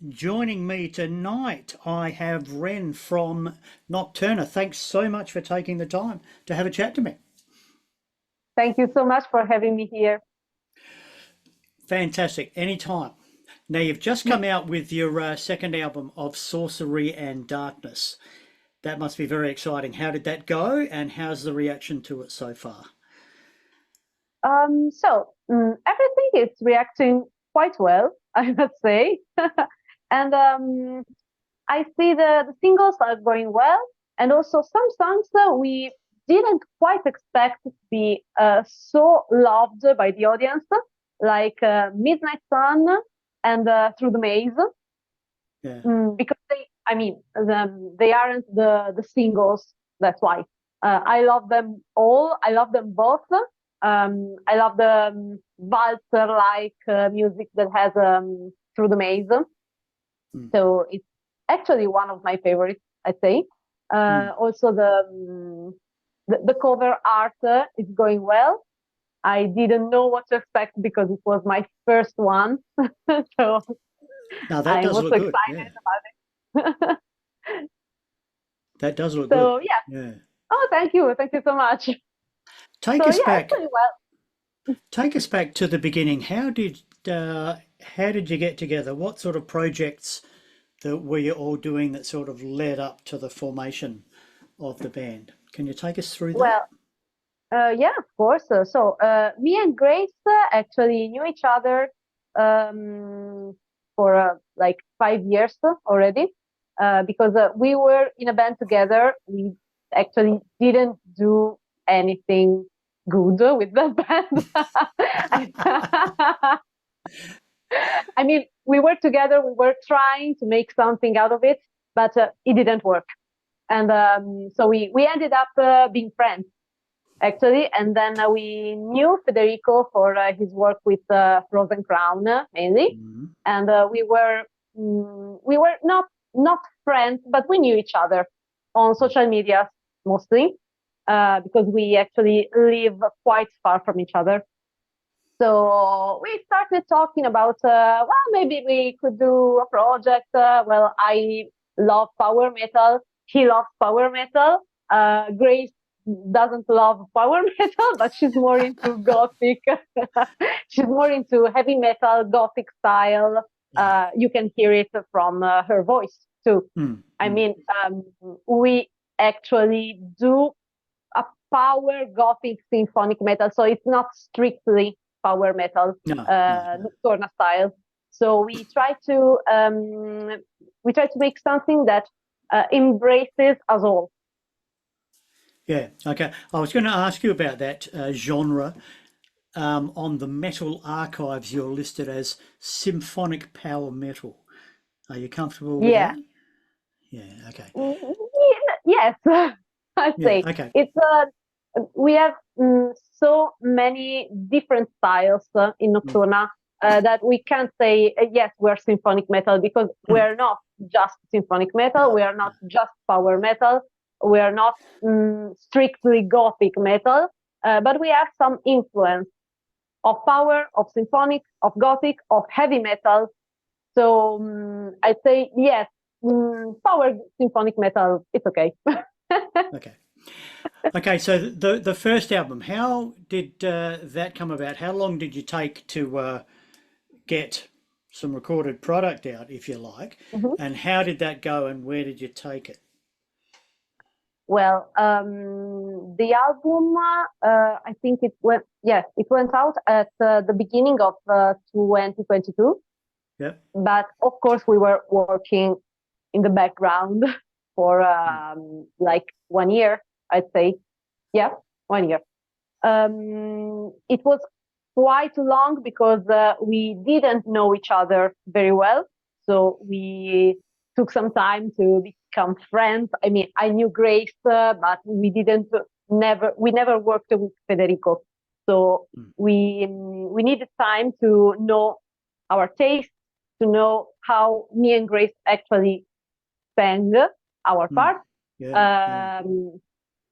Joining me tonight, I have Rehn from Nocturna. Thanks so much for taking the time to have a chat to me. Thank you so much for having me here. Fantastic, anytime. Now, you've just Yeah. come out with your second album of Sorcery and Darkness. That must be very exciting. How did that go, and how's the reaction to it so far? Everything is reacting quite well, I must say. And I see the singles are going well, and also some songs we didn't quite expect to be so loved by the audience, like Midnight Sun and Through the Maze. Yeah. Because they aren't the singles. That's why I love them all. I love them both. I love the waltzer like music that has Through the Maze. Mm. So it's actually one of my favorites, I'd say. Mm. Also the cover art is going well. I didn't know what to expect because it was my first one, so Now that I'm does also look good. Yeah, excited about it. that does look good. So yeah. Yeah. Oh, thank you so much. Take So us yeah, it's back. going well. Take us back to the beginning. How did you get together? What sort of projects that were you all doing that sort of led up to the formation of the band? Can you take us through that? Well, yeah, of course. Me and Grace actually knew each other for like 5 years already, because we were in a band together. We actually didn't do anything good with the band. I mean, we were together. We were trying to make something out of it, but it didn't work. And so we ended up being friends actually, and then we knew Federico for his work with Frozen Crown mainly, Mhm. and we were not friends, but we knew each other on social media mostly, because we actually live quite far from each other. So we started talking about, well, maybe we could do a project. Well, I love power metal. He loves power metal. Grace doesn't love power metal, but she's more into gothic. She's more into heavy metal, gothic style. Yeah. You can hear it from her voice too. Mm, I mm. mean, we actually do a power gothic symphonic metal, so it's not strictly power metal, No, no, no. Nocturna style. So we try to make something that embraces us all. Yeah, okay. I was going to ask you about that genre. On the metal archives, you're listed as symphonic power metal. Are you comfortable with Yeah. that? Yeah, okay. Yes, I'd Yeah, say okay. it's we have so many different styles in Mm, Nocturna that we can't say yes, we're symphonic metal, because mm. we're not just symphonic metal, No, we are no. not just power metal, we are not strictly gothic metal, but we have some influence of power, of symphonic, of gothic, of heavy metal. So I'd say yes, power symphonic metal, it's okay. Okay. Okay, so the first album, how did that come about? How long did you take to get some recorded product out, if you like? Mhm. And how did that go, and where did you take it? Well, the album, I think it went out at the beginning of 2022. Yep. But of course, we were working in the background for Mm, like 1 year, I'd say. Yeah, 1 year. It was quite long because we didn't know each other very well. So we took some time to become friends. I mean, I knew Grace, but we never worked with Federico. So mm, we needed time to know our taste, to know how me and Grace actually sang our mm. part. Yeah, yeah. Um,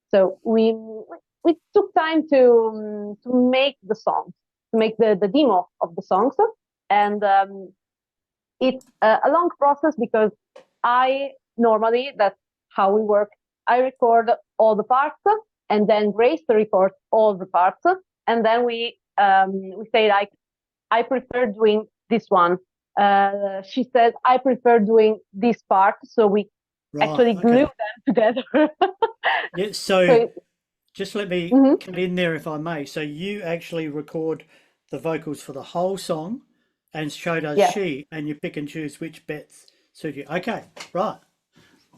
so we took time to make the songs, to make the demo of the songs, and it's a long process because normally, that's how we work. I record all the parts, and then Grace records all the parts, and then we say like, I prefer doing this one. She says, I prefer doing this part, so we actually glue them together. Yeah, so just let me cut in there if I may. So you actually record the vocals for the whole song, and so does Yes. she, and you pick and choose which bits suit you. Okay, right.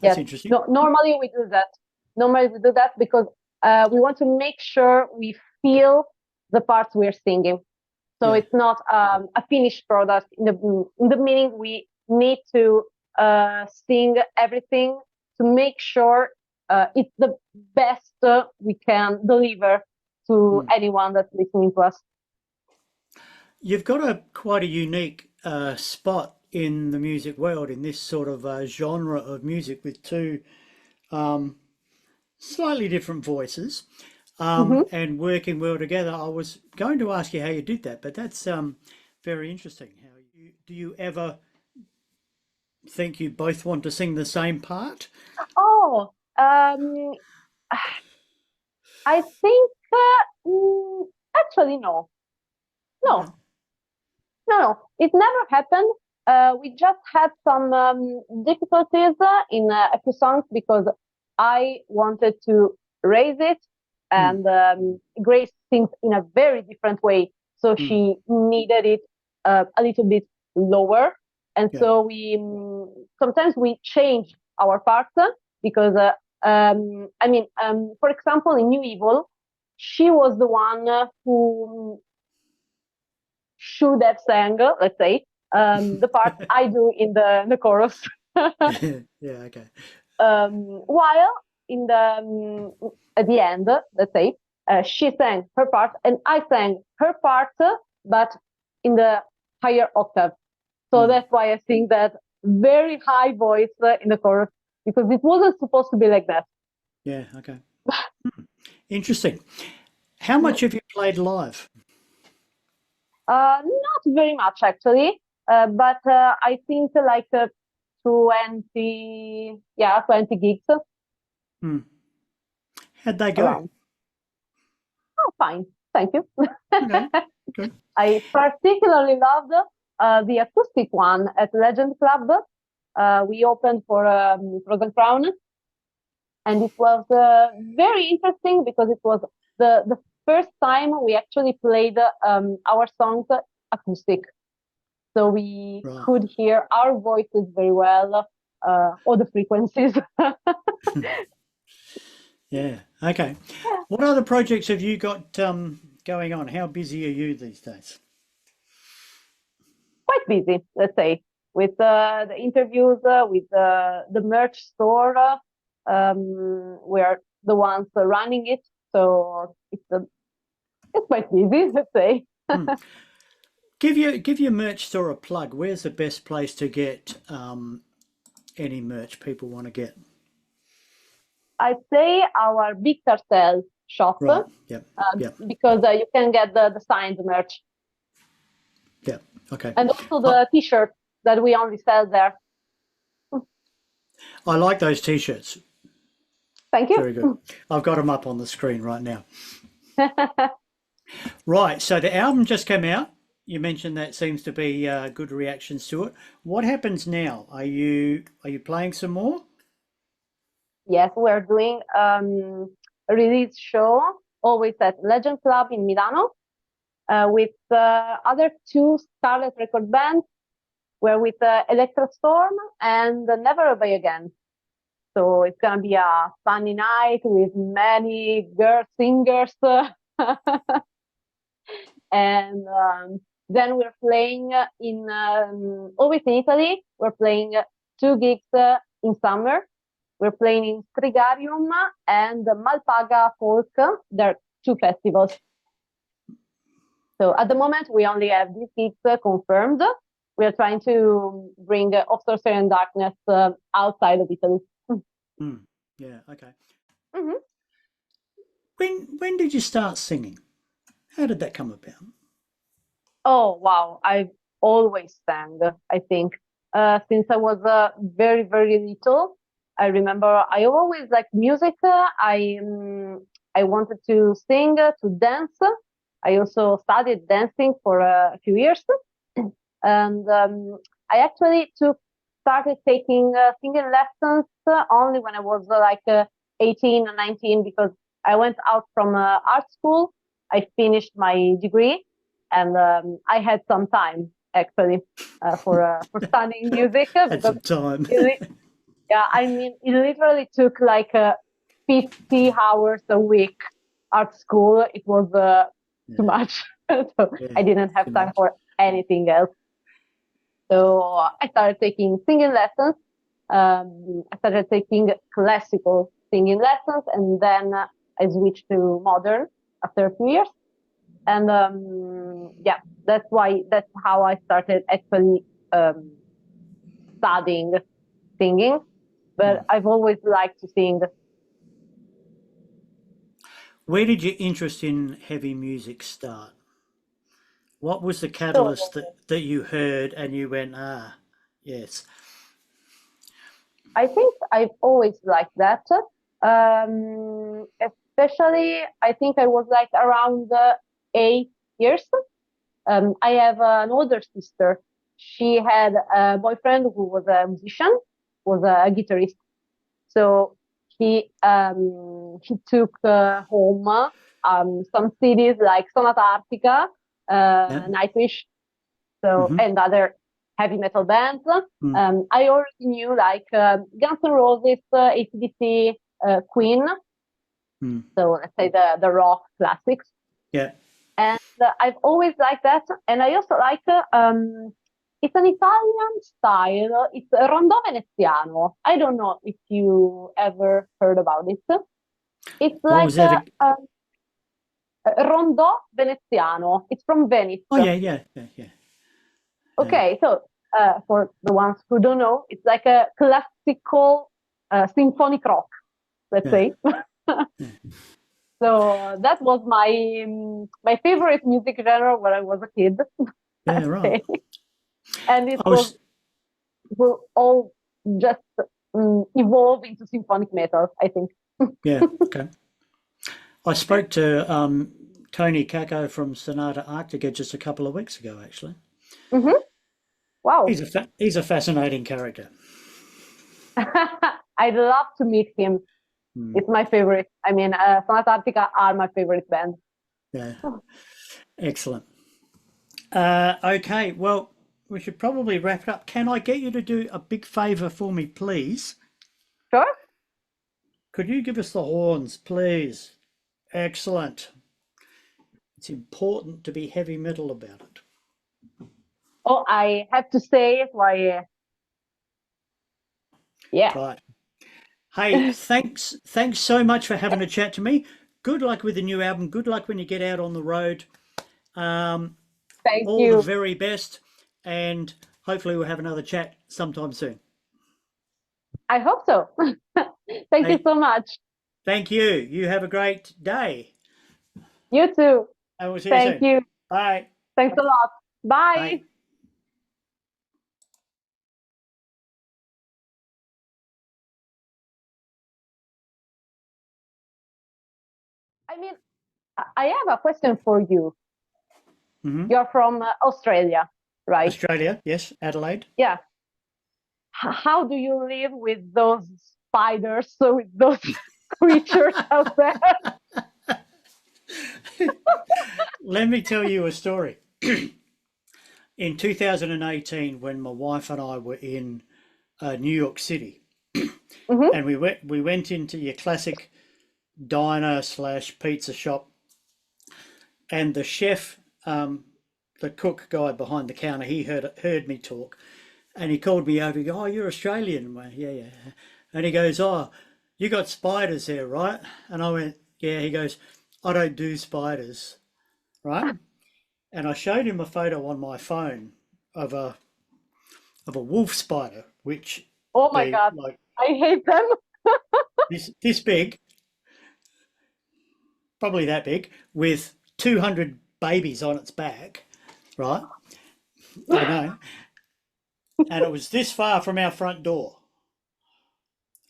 Yes. That's interesting. No, normally we do that. Normally we do that because we want to make sure we feel the parts we're singing. So Yeah. it's not a finished product. In the meaning, we need to sing everything to make sure it's the best we can deliver to anyone that's listening to us. You've got quite a unique spot in the music world in this sort of genre of music with two slightly different voices and working well together. I was going to ask you how you did that, but that's very interesting. Do you ever think you both want to sing the same part? Oh, I think actually no, Okay. no, no. It never happened. We just had some difficulties in a few songs because I wanted to raise it, and Grace sings in a very different way, so she needed it a little bit lower, and Yeah. so we sometimes we change our parts because for example, in New Evil, she was the one who should have sang, let's say, the part I do in the chorus. Yeah. Okay. While in the at the end, let's say, she sang her part and I sang her part, but in the higher octave. So that's why I sing that very high voice in the chorus, because it wasn't supposed to be like that. Yeah. Okay. Interesting. How much have you played live? Not very much actually, but I think like 20, yeah, 20 gigs How'd they go? around. Oh, fine. Thank you. Okay. Good. I particularly loved the acoustic one at Legend Club. We opened for Frozen Crown, and it was very interesting because it was the first time we actually played our songs acoustic. So we could hear our voices very well, all the frequencies. Yeah. Okay. What other projects have you got going on? How busy are you these days? Quite busy, let's say, with the interviews, with the merch store. We're the ones running it, so it's quite busy, let's say. Give your merch store a plug. Where's the best place to get any merch people want to get? I'd say our big cartel shop, Right. Yep. Yep. because you can get the signed merch. Yep. Okay. And also the t-shirts that we only sell there. I like those t-shirts. Thank you. Very good. I've got them up on the screen right now. Right. So the album just came out. You mentioned that seems to be good reactions to it. What happens now? Are you playing some more? Yes, we're doing a release show always at Legend Club in Milano with other two Scarlet record bands. We're with Electrostorm and Never Obey Again. So it's gonna be a funny night with many girl singers. And then we're playing in always in Italy. We're playing 2 gigs in summer. We're playing in Strigarium and Malpaga Folk. There are 2 festivals. So at the moment, we only have these gigs confirmed. We are trying to bring of Sorcery and Darkness outside of Italy. Yeah. Okay. Mm-hmm. When did you start singing? How did that come about? Oh, wow. I've always sang, I think. since I was very, very little. I remember I always liked music. I wanted to sing, to dance. I also studied dancing for a few years, and I actually started taking singing lessons only when I was 18 or 19 because I went out from art school. I finished my degree, and I had some time actually for studying music Had because some time. yeah, I mean, it literally took 50 hours a week at school. It was too Yeah, much. So I yeah, didn't have too time much. for anything else. So I started taking singing lessons. I started taking classical singing lessons, and then I switched to modern after a few years. And yeah, that's how I started actually um, studying singing. But I've always liked to sing. Where did your interest in heavy music start? What was the So catalyst that you heard and you went, ah, yes. I think I've always liked that. Especially, I think I was like around 8 years. I have an older sister. She had a boyfriend who was a musician, was a guitarist. So he took home some CDs like Sonata Arctica, Yeah. Nightwish, so Mm-hmm. and other heavy metal bands. Mm, I already knew Guns N' Roses, AC/DC, Queen. mm. So let's say the rock classics. Yeah. And I've always liked that. And I also like it's an Italian style. It's a rondò veneziano. I don't know if you ever heard about it. It's What like was that? a rondò veneziano. It's from Venice. Oh, yeah, yeah, yeah, yeah, yeah. Okay, so for the ones who don't know, it's like a classical symphonic rock, let's Yeah. say. So that was my favorite music genre when I was a kid, Yeah, I'd right. say. And it I was, will all just evolve into symphonic metal, I think. yeah, okay. I spoke to Tony Kako from Sonata Arctica just a couple of weeks ago, actually. Hmm. Wow. He's a fascinating character. I'd love to meet him. Mm, It's my favorite. I mean, Sonata Arctica are my favorite band. yeah, excellent. Okay, well, we should probably wrap it up. Can I get you to do a big favour for me, please? Sure. Could you give us the horns, please? Excellent. It's important to be heavy metal about it. Oh, I have to say, yeah. Right. Hey, thanks so much for having a chat to me. Good luck with the new album. Good luck when you get out on the road. Um, Thank all the you. very best, and hopefully we'll have another chat sometime soon. I hope so. Thank you Hey, so much. thank you. You have a great day. You too. I will see you Thank soon. you. Bye. Thanks a lot. Bye. Bye. I mean, I have a question for you. Hmm. You're from Australia, right? Australia, yes, Adelaide. Yeah. How do you live with those spiders, so with those creatures out there? Let me tell you a story. In 2018, when my wife and I were in New York City, Hmm. and we went into your classic diner slash pizza shop, and the chef, the cook guy behind the counter, he heard me talk, and he called me over. He goes, "Oh, you're Australian?" Well, yeah, yeah. And he goes, "Oh, you got spiders there, right?" And I went, "Yeah." He goes, "I don't do spiders, right?" And I showed him a photo on my phone of a wolf spider, which Oh my be God. like I hate them. this big, probably that big, with 200 babies on its back, right? I know. and it was this far from our front door,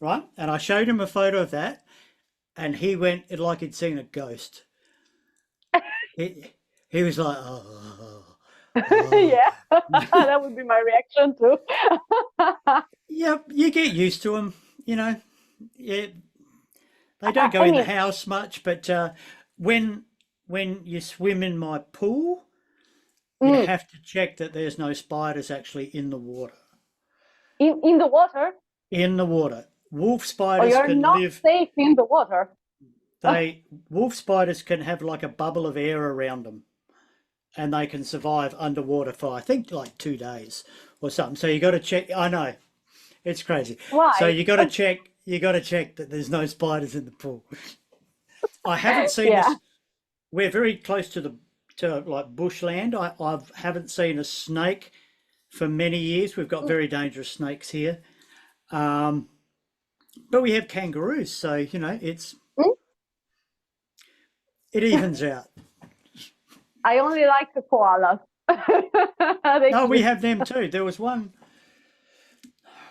right? And I showed him a photo of that, and he went it like he'd seen a ghost. He, he was like, oh, oh. Yeah, that would be my reaction too. Yep, you get used to them, you know. Yeah, they don't go I in the mean, house much, but when when you swim in my pool, you mm, have to check that there's no spiders actually in the water. in the water, In the water, wolf or spiders you're can not live. safe in the water. They wolf spiders can have like a bubble of air around them, and they can survive underwater for I think like 2 days or something. So you got to check. I know it's crazy. So Why? you got to check. You got to check that there's no spiders in the pool. I haven't seen Yeah. this. We're very close to the to like bushland. I haven't seen a snake for many years. We've got very dangerous snakes here, um, but we have kangaroos, so you know Mm, it evens out. I only like the koalas. They're No, we cute. have them too. There was one,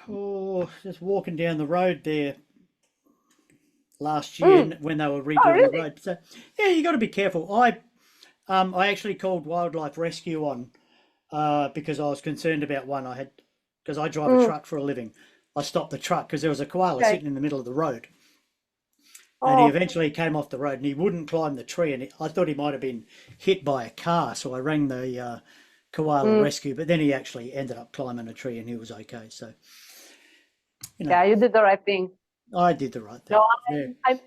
oh, just walking down the road there last year Mm. when they were Oh, redoing the really? road. So yeah, you got to be careful. I actually called wildlife rescue on because I was concerned about one I had because I drive a Mm. truck for a living. I stopped the truck because there was a koala Okay. sitting in the middle of the road, and he Oh, eventually came off the road and he wouldn't climb the tree. And I thought he might have been hit by a car, so I rang the koala mm. rescue. But then he actually ended up climbing a tree and he was okay. So you know, Yeah, you did the right thing. I did the right No, thing. Yeah. I'm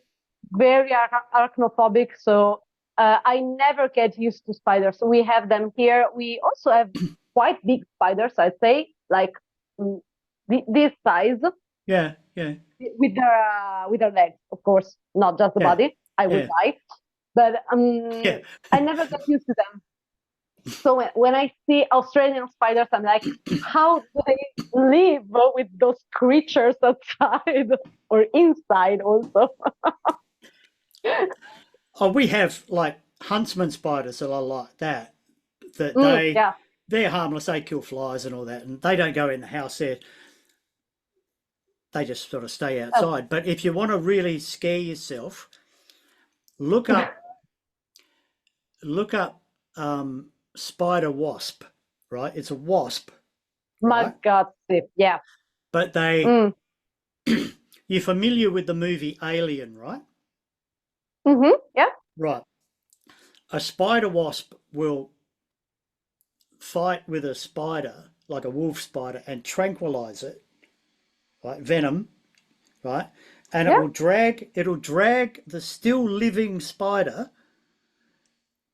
very arachnophobic, so I never get used to spiders. So we have them here. We also have quite big spiders, I'd say, like mm, this size Yeah, yeah, with their legs, of course, not just the yeah, body. I would yeah, die, but yeah. I never get used to them. So when I see Australian spiders, I'm like, how do they live with those creatures outside or inside also? Oh, we have like huntsman spiders that are like that. That Yeah. they're harmless. They kill flies and all that, and they don't go in the house. They just sort of stay Oh, outside. But if you want to really scare yourself, look up look up spider wasp. Right, it's a wasp. my Right, God, Steve. Yeah. but they Mm. you're familiar with the movie Alien, right? Yeah. Right. A spider wasp will fight with a spider, like a wolf spider, and tranquilize it, right? Venom, right? And Yeah. it'll drag the still living spider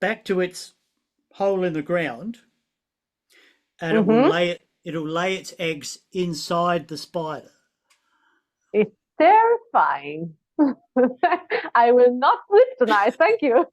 back to its hole in the ground, and Mm-hmm. it'll lay its eggs inside the spider. It's terrifying. I will not sleep tonight. Thank you.